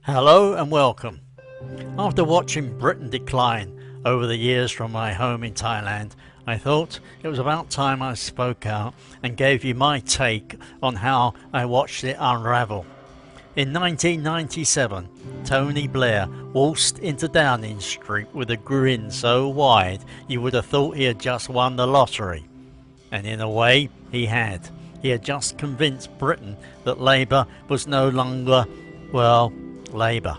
Hello and welcome. After watching Britain decline over the years from my home in Thailand, I thought it was about time I spoke out and gave you my take on how I watched it unravel. In 1997, Tony Blair waltzed into Downing Street with a grin so wide you would have thought he had just won the lottery. And in a way, he had. He had just convinced Britain that Labour was no longer, well, Labour.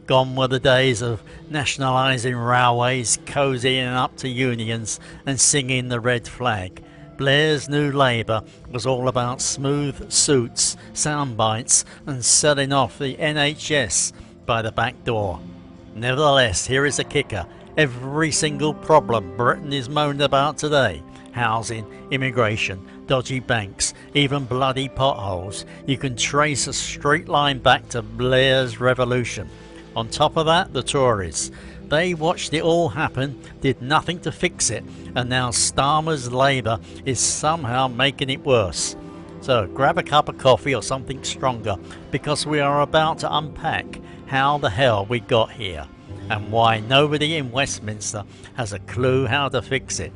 Gone were the days of nationalising railways, cozying up to unions and singing the red flag. Blair's new Labour was all about smooth suits, sound bites and selling off the NHS by the back door. Nevertheless, here is a kicker. Every single problem Britain is moaning about today, housing, immigration, dodgy banks, even bloody potholes, you can trace a straight line back to Blair's revolution. On top of that, the Tories. They watched it all happen, did nothing to fix it, and now Starmer's Labour is somehow making it worse. So grab a cup of coffee or something stronger, because we are about to unpack how the hell we got here, and why nobody in Westminster has a clue how to fix it.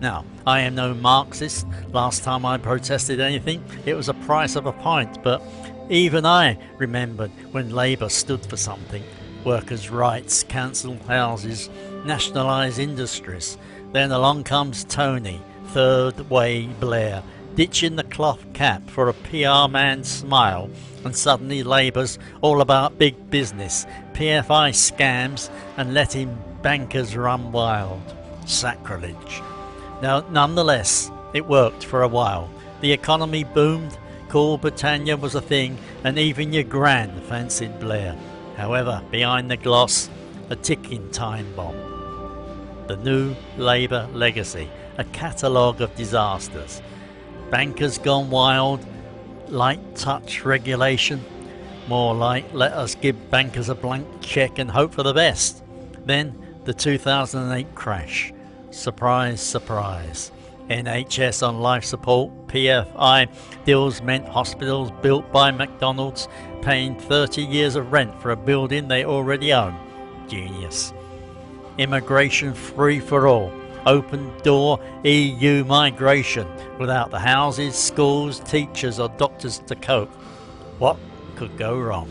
Now, I am no Marxist. Last time I protested anything, it was the price of a pint, but even I remembered when Labour stood for something. Workers' rights, council houses, nationalise industries. Then along comes Tony, third way Blair, ditching the cloth cap for a PR man's smile, and suddenly Labour's all about big business, PFI scams and letting bankers run wild. Sacrilege. Now, nonetheless, it worked for a while. The economy boomed, Cool Britannia was a thing, and even your gran fancied Blair. However, behind the gloss, a ticking time bomb. The new Labour legacy, a catalogue of disasters. Bankers gone wild, light touch regulation, more like let us give bankers a blank cheque and hope for the best. Then the 2008 crash. Surprise, surprise. NHS on life support, PFI deals meant hospitals built by McDonald's paying 30 years of rent for a building they already own. Genius. Immigration free for all. Open door EU migration without the houses, schools, teachers or doctors to cope. What could go wrong?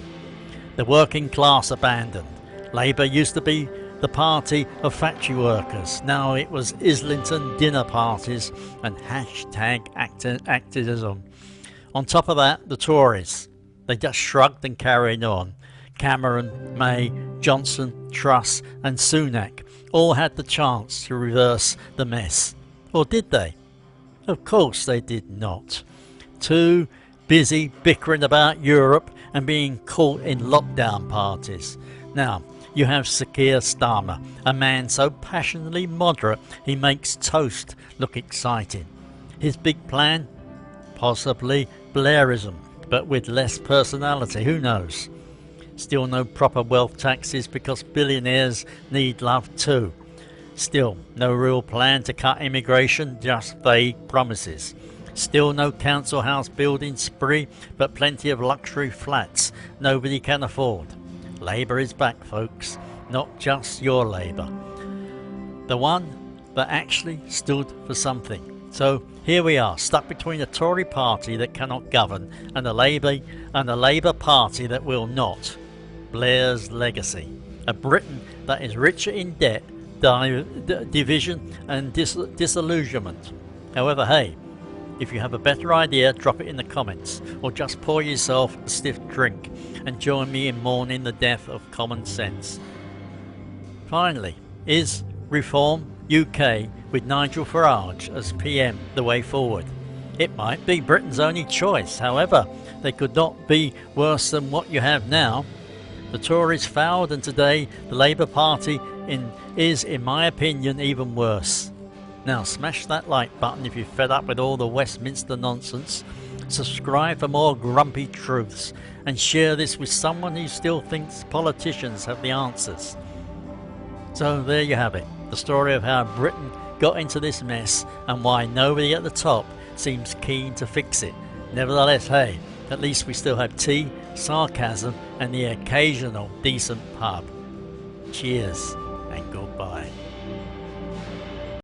The working class abandoned. Labour used to be the party of factory workers. Now it was Islington dinner parties and hashtag activism. On top of that, the Tories. They just shrugged and carried on. Cameron, May, Johnson, Truss and Sunak all had the chance to reverse the mess. Or did they? Of course they did not. Too busy bickering about Europe and being caught in lockdown parties. Now, you have Keir Starmer, a man so passionately moderate he makes toast look exciting. His big plan? Possibly Blairism, but with less personality, who knows? Still no proper wealth taxes because billionaires need love too. Still no real plan to cut immigration, just vague promises. Still no council house building spree, but plenty of luxury flats nobody can afford. Labour is back, folks, not just your Labour. The one that actually stood for something. So here we are, stuck between a Tory party that cannot govern and a Labour Party that will not. Blair's legacy. A Britain that is richer in debt, division and disillusionment. However, hey, if you have a better idea, drop it in the comments, or just pour yourself a stiff drink and join me in mourning the death of common sense. Finally, is Reform UK with Nigel Farage as PM the way forward? It might be Britain's only choice. However, they could not be worse than what you have now. The Tories failed, and today the Labour Party is, in my opinion, even worse. Now smash that like button if you're fed up with all the Westminster nonsense. Subscribe for more grumpy truths and share this with someone who still thinks politicians have the answers. So there you have it, the story of how Britain got into this mess and why nobody at the top seems keen to fix it. Nevertheless, hey, at least we still have tea, sarcasm and the occasional decent pub. Cheers and goodbye.